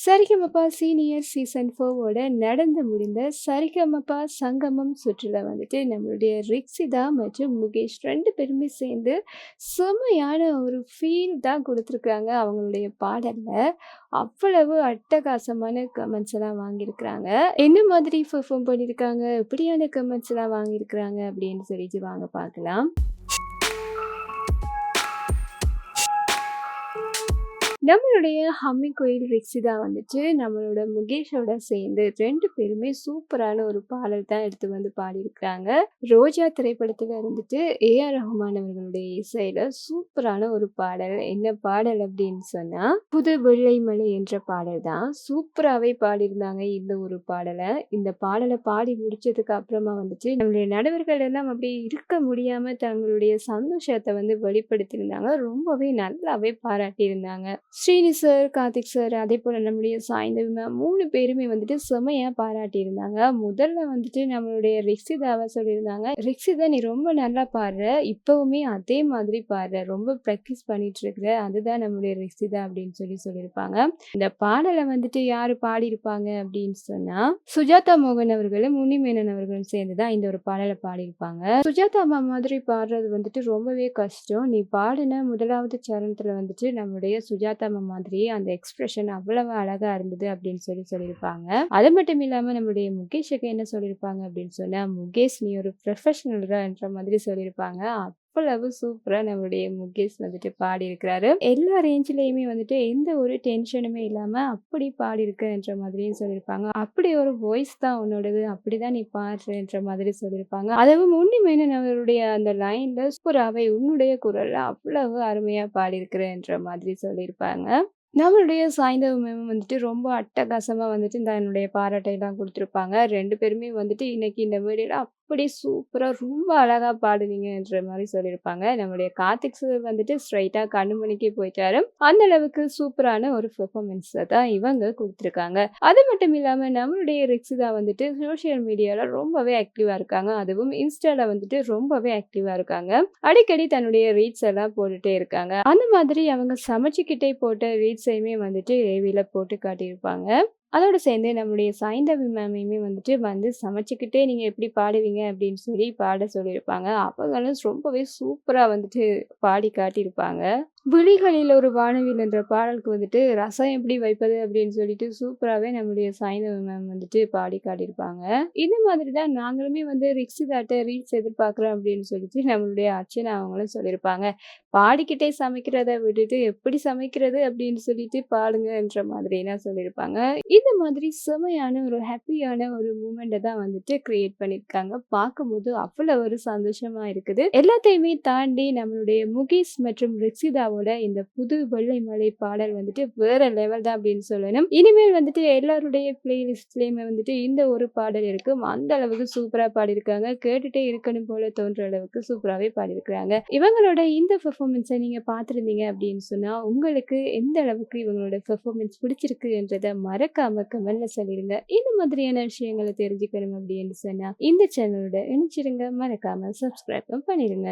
Sa Re Ga Ma Pa senior season 4 நடந்து முடிந்த சரிகமபா சங்கமம் சுற்றுல வந்துட்டு நம்மளுடைய ரிக்ஸிதா மற்றும் முகேஷ் 2 பேருமே சேர்ந்து செம்மையான ஒரு ஃபீல் தான் குடுத்துருக்காங்க அவங்களுடைய பாடல்ல. அவ்வளவு அட்டகாசமான கமெண்ட்ஸ் எல்லாம் வாங்கியிருக்கிறாங்க. என்ன மாதிரி பெர்ஃபார்ம் பண்ணியிருக்காங்க, எப்படியான கமெண்ட்ஸ் எல்லாம் வாங்கியிருக்கிறாங்க அப்படின்னு சொல்லிட்டு வாங்க பார்க்கலாம். நம்மளுடைய ஹம்மி கோயில் ரிக்ஸிதா வந்துட்டு நம்மளோட முகேஷோட சேர்ந்து 2 பேருமே சூப்பரான ஒரு பாடல் தான் எடுத்து வந்து பாடியிருக்கிறாங்க. ரோஜா திரைப்படத்துல இருந்துட்டு ஏஆர் ரஹ்மான் அவர்களுடைய இசையில சூப்பரான ஒரு பாடல். என்ன பாடல் அப்படின்னு சொன்னா புது வெள்ளை மலை என்ற பாடல் தான். சூப்பராகவே பாடியிருந்தாங்க இந்த ஒரு பாடலை. இந்த பாடலை பாடி முடிச்சதுக்கு அப்புறமா வந்துட்டு நம்மளுடைய நடுவர்கள் எல்லாம் அப்படியே இருக்க முடியாம தங்களுடைய சந்தோஷத்தை வந்து வெளிப்படுத்தியிருந்தாங்க. ரொம்பவே நல்லாவே பாராட்டியிருந்தாங்க. ஸ்ரீனி சார், கார்த்திக் சார், அதே போல நம்முடைய சாய்ந்தவி மேம் 3 பேருமே வந்துட்டு செம்மையா பாராட்டியிருந்தாங்க. முதல்ல வந்துட்டு நம்மளுடைய ரிக்ஸிதாவை சொல்லியிருந்தாங்க, "ரிக்ஸிதா நீ ரொம்ப நல்லா பாடுற. இப்பவுமே அதே மாதிரி பாடுற. ரொம்ப ப்ராக்டிஸ் பண்ணிட்டு இருக்கிற. அதுதான் நம்மளுடைய ரிக்ஸிதா" அப்படின்னு சொல்லியிருப்பாங்க. இந்த பாடலை வந்துட்டு யாரு பாடியிருப்பாங்க அப்படின்னு சொன்னா, சுஜாதா மோகன் அவர்களும், உன்னிமேனன் அவர்களும் சேர்ந்து தான் இந்த ஒரு பாடலை பாடியிருப்பாங்க. சுஜாதா அம்மா மாதிரி பாடுறது வந்துட்டு ரொம்பவே கஷ்டம். நீ பாடின முதலாவது சரணத்துல வந்துட்டு நம்மளுடைய சுஜாதா அம்மா மாதிரி அந்த எக்ஸ்பிரஷன் அவ்வளவு அழகா இருந்தது அப்படின்னு சொல்லியிருப்பாங்க. அது மட்டும் இல்லாம நம்மளுடைய முகேஷுக்கு என்ன சொல்லியிருப்பாங்க அப்படின்னு சொன்னா, "முகேஷ் நீ ஒரு ப்ரொஃபஷனல்ன்ற" மாதிரி சொல்லியிருப்பாங்க. அவ்வளவு சூப்பரா நம்மளுடைய முகேஷ் வந்துட்டு பாடியிருக்கிறாரு. எல்லா ரேஞ்சிலயுமே வந்துட்டு எந்த ஒரு டென்ஷனுமே இல்லாம அப்படி பாடியிருக்கன்ற மாதிரியும் சொல்லியிருப்பாங்க. "அப்படி ஒரு வாய்ஸ் தான் உன்னோடது. அப்படிதான் நீ பாடுறன்ற" மாதிரி சொல்லியிருப்பாங்க. அதுவும் உன்னிமேனன் அவருடைய அந்த லைன்ல சூப்பராவே உன்னுடைய குரல்ல அவ்வளவு அருமையா பாடியிருக்கிறன்ற மாதிரி சொல்லியிருப்பாங்க. நம்மளுடைய சாய்ந்தவி மேம் வந்துட்டு ரொம்ப அட்டகாசமா வந்துட்டு தன்னுடைய பாராட்டையெல்லாம் குடுத்துருப்பாங்க. 2 பேருமே வந்துட்டு இன்னைக்கு இந்த மேடையில அப்படி சூப்பரா ரொம்ப அழகா பாடுனீங்கன்ற மாரி சொல்லியிருப்பாங்க. நம்முடைய கார்த்திக் சார் வந்துட்டு ஸ்ட்ரெய்ட்டா கண்ணுமணிக்கே போயிட்டாரு. அந்த அளவுக்கு சூப்பரான ஒரு பெர்ஃபார்மன்ஸ தான் இவங்க குடுத்துருக்காங்க. அது மட்டும் இல்லாம நம்மளுடைய ரிக்ஸிதா வந்துட்டு சோஷியல் மீடியால ரொம்பவே ஆக்டிவா இருக்காங்க. அதுவும் இன்ஸ்டால வந்துட்டு ரொம்பவே ஆக்டிவா இருக்காங்க. அடிக்கடி தன்னுடைய ரீல்ஸ் எல்லாம் போட்டுட்டே இருக்காங்க. அந்த மாதிரி அவங்க சமைச்சுக்கிட்டே போட்ட ரீல்ஸையுமே வந்துட்டு ஏவில போட்டு காட்டியிருப்பாங்க. அதோட சேர்ந்து நம்முடைய சாய்ந்தவி மேமையுமே வந்துட்டு வந்து சமைச்சுக்கிட்டே நீங்க எப்படி பாடுவீங்க அப்படின்னு சொல்லி பாட சொல்லியிருப்பாங்க. அவங்களும் ரொம்பவே சூப்பரா வந்துட்டு பாடி காட்டியிருப்பாங்க. "விழிகளில் ஒரு வானவில்" என்ற பாடலுக்கு வந்துட்டு ரசம் எப்படி வைப்பது அப்படின்னு சொல்லிட்டு சூப்பராவே நம்முடைய சாய்ந்தவி மேம் வந்துட்டு பாடி காட்டியிருப்பாங்க. இந்த மாதிரி தான் நாங்களுமே வந்து ரிக்ஸிதாட்ட ரீல்ஸ் எதிர்பார்க்குறோம் அப்படின்னு சொல்லிட்டு நம்மளுடைய அர்ச்சனா அவங்களும் சொல்லியிருப்பாங்க. பாடிக்கிட்டே சமைக்கிறத விட்டுட்டு எப்படி சமைக்கிறது அப்படின்னு சொல்லிட்டு பாடுங்கன்ற மாதிரிலாம் சொல்லியிருப்பாங்க. இந்த மாதிரி செமையான ஒரு ஹேப்பியான ஒரு மூமெண்ட்ட தான் வந்துட்டு கிரியேட் பண்ணியிருக்காங்க. பார்க்கும்போது அவ்வளோ ஒரு சந்தோஷமா இருக்குது. எல்லாத்தையுமே தாண்டி நம்மளுடைய முகேஷ் மற்றும் ரிக்ஸிதாவோட இந்த புது வெள்ளை மலை பாடல் வந்துட்டு வேற லெவல் தான் அப்படின்னு சொல்லணும். இனிமேல் வந்துட்டு எல்லாருடைய பிளேலிஸ்ட்லயுமே வந்துட்டு இந்த ஒரு பாடல் இருக்கும். அந்த அளவுக்கு சூப்பரா பாடியிருக்காங்க. கேட்டுட்டே இருக்கணும் போல தோன்ற அளவுக்கு சூப்பராவே பாடியிருக்கிறாங்க. இவங்களோட இந்த பெர்ஃபார்மன்ஸை நீங்க பார்த்துருந்தீங்க அப்படின்னு சொன்னா, உங்களுக்கு எந்த அளவுக்கு இவங்களோட பெர்ஃபார்மன்ஸ் பிடிச்சிருக்கு என்றத மறக்காம கமெண்ட்ல சொல்லிருங்க. இந்த மாதிரியான விஷயங்களை தெரிஞ்சுக்கணும் அப்படின்னு சொன்னா இந்த சேனலோட இணைச்சிருங்க. மறக்காம சப்ஸ்கிரைப் பண்ணிருங்க.